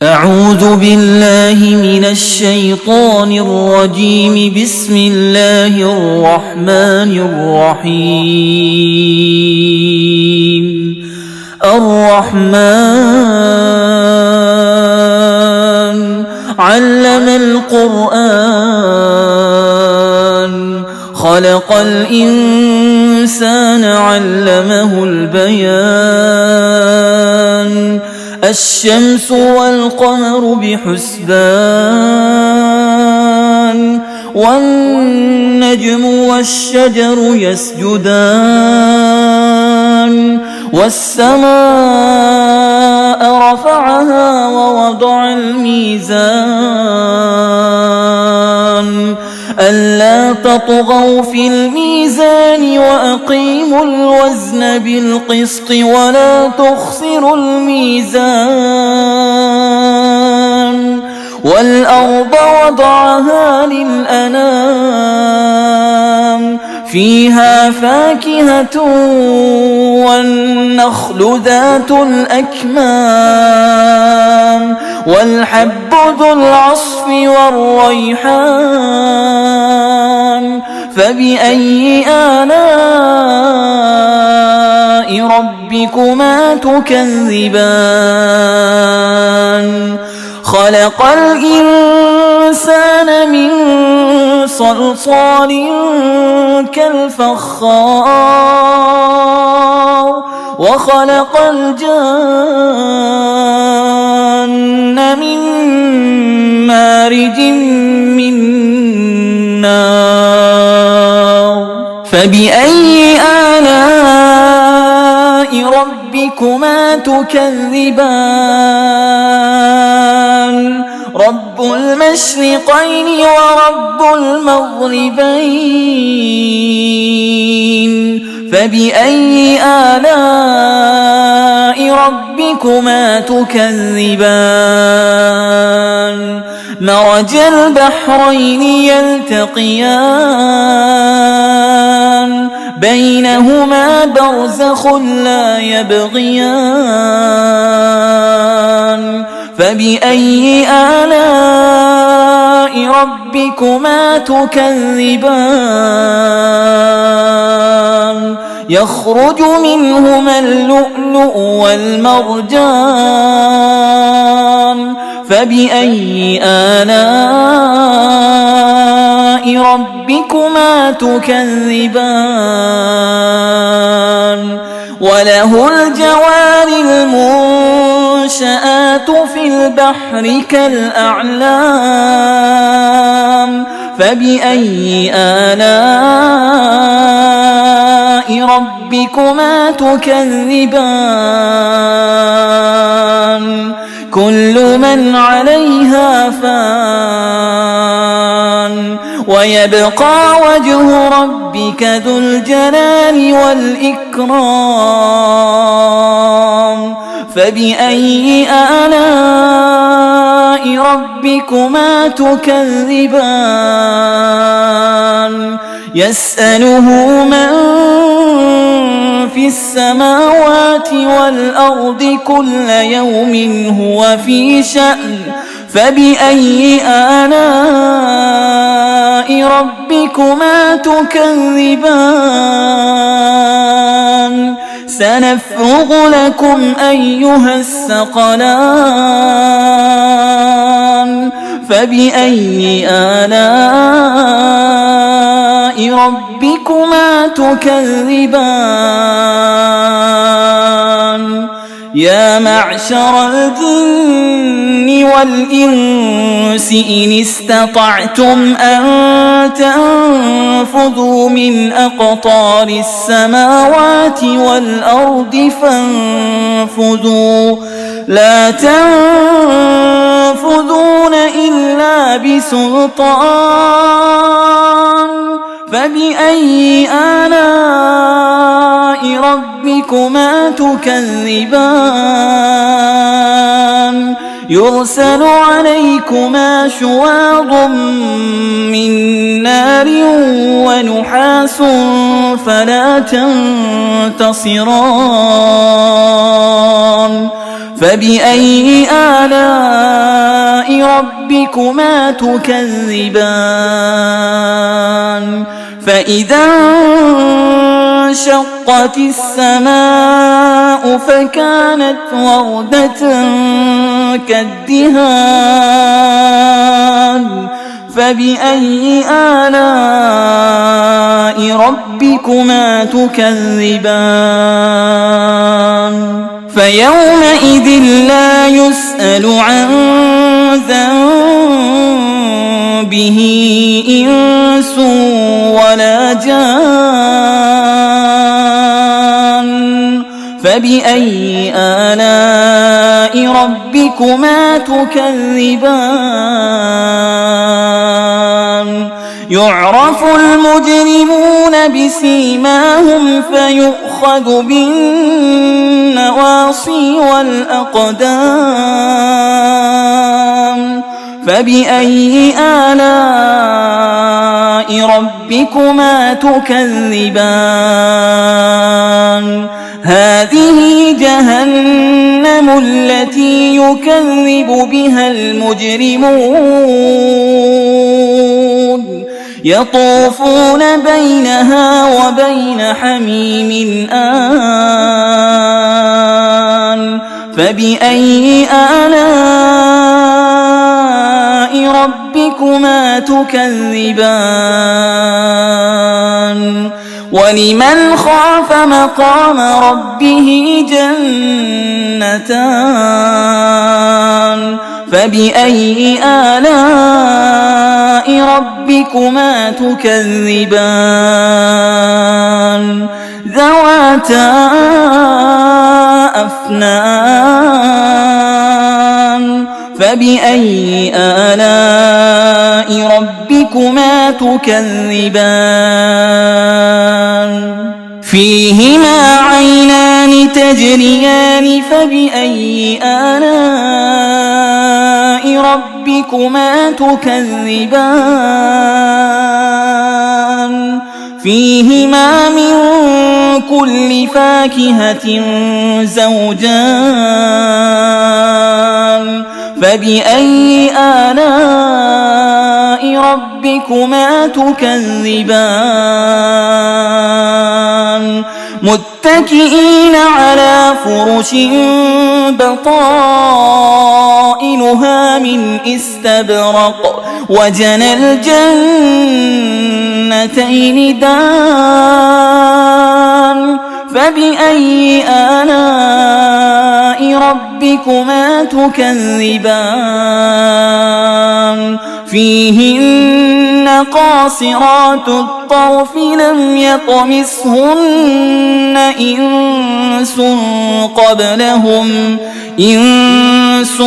أعوذ بالله من الشيطان الرجيم. بسم الله الرحمن الرحيم. الرحمن علم القرآن، خلق الإنسان علمه البيان. الشمس والقمر بحسبان، والنجم والشجر يسجدان. والسماء رفعها ووضع الميزان، ألا تطغوا في الميزان وأقيموا الوزن بالقسط ولا تخسروا الميزان. والأرض وضعها للأنام، فيها فاكهة والنخل ذات الأكمام، والحب ذو العصف والريحان. فبأي آلاء ربكما تكذبان؟ خلق الإنسان من صلصال كالفخار، وخلق الجن من مارج من نار. فبأي آلاء ربكما تكذبان؟ رب المشرقين ورب المغربين. فبأي آلاء ربكما تكذبان؟ مرج البحرين يلتقيان، بينهما برزخ لا يبغيان. فبأي آلاء ربكما تكذبان؟ يخرج منهما اللؤلؤ والمرجان. فبأي آلاء ربكما تكذبان؟ وله الجوار المنشآت في البحر كالأعلام. فبأي آلاء ربكما تكذبان؟ كل من عليها فان، ويبقى وجه ربك ذو الجلال والإكرام. فبأي آلاء ربكما تكذبان؟ يسأله من في السماوات والأرض كل يوم هو في شأن. فبأي آلاء ربكما تكذبان؟ سنفرغ لكم أيها الثقلان. فبأي آلاء ربكما تكذبان؟ يا معشر الجن والإنس إن استطعتم أن تنفذوا من أقطار السماوات والأرض فانفذوا، لا تنفذون إلا بسلطان. فبأي آلاء ربكما تكذبان؟ يرسل عليكما شواظ من نار ونحاس فلا تنتصران. فبأي آلاء ربكما تكذبان فإذا انشقت السماء فكانت وردة كالدهان فبأي آلاء ربكما تكذبان فيومئذ لا يسأل عن ذنبه إنس ولا جان فبأي آلاء ربكما تكذبان يعرف المجرمون بسيماهم فيؤخذ بالنواصي والأقدام فبأي آلاء ربكما تكذبان هذه جهنم التي يكذب بها المجرمون يطوفون بينها وبين حميم آن فبأي آلاء ربكما تكذبان ولمن خاف مقام ربه جنتان فبأي آلاء ربكما تكذبان ذواتا أفنان فبأي آلاء ربكما تكذبان فيهما عينان تجريان فبأي آلاء ربكما تكذبان فيهما من كل فاكهة زوجان فبأي آلاء ربكما تكذبان متكئين على فرش بطائنها من استبرق وجنى الجنتين دان فبأي آلاء ربكما تكذبان فيهن قاصرات الطرف لم يطمثهن إنس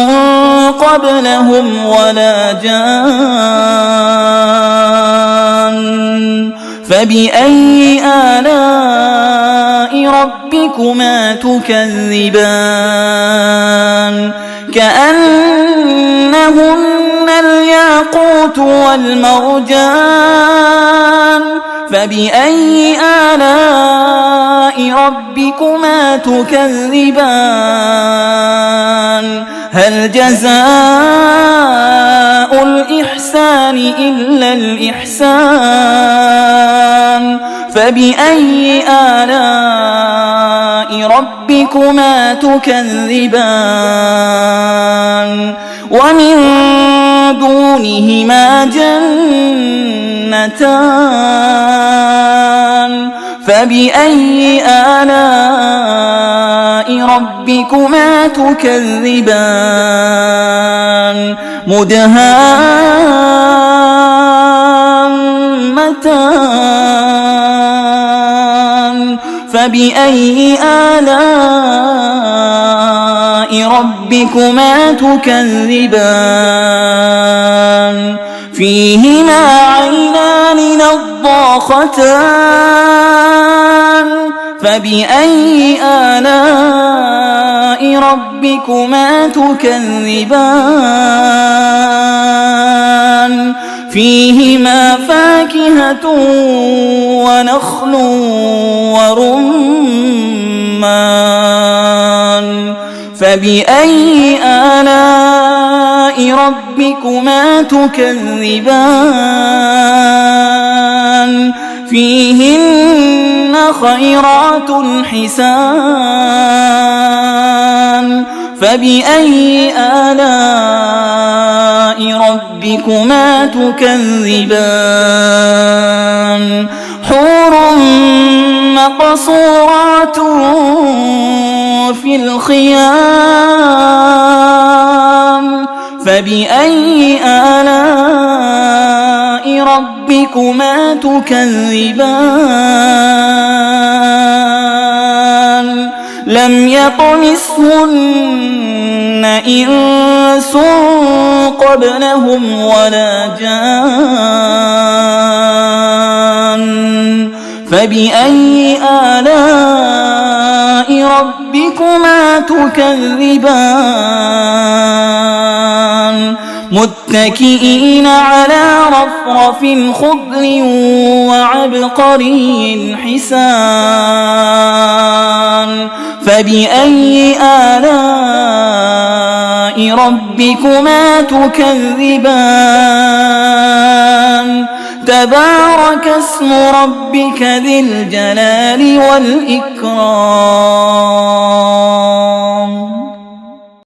قبلهم ولا جان فبأي آلاء ربكما تكذبان كأنهن الياقوت والمرجان فبأي آلاء ربكما تكذبان هل جزاء الإحسان إلا الإحسان فبأي آلاء ربكما تكذبان ومن دونهما جنتان فبأي آلاء ربكما تكذبان مدهامتان فبأي آلاء ربكما تكذبان فيهما عينان نضاختان فبأي آلاء ربكما تكذبان فيهما فاكهة ونخل ورمان فبأي آلاء ربكما تكذبان فيهن خيرات حسان فبأي آلاء ربكما تكذبان حور مقصورات في الخيام فبأي آلاء ربكما تكذبان لم يطمثهن إنس قبلهم ولا جان فبأي آلاء ربكما تكذبان متكئين على رفرف خضر وعبقري حسان فبأي آلاء ربكما تكذبان تبارك اسم ربك ذي الجلال والإكرام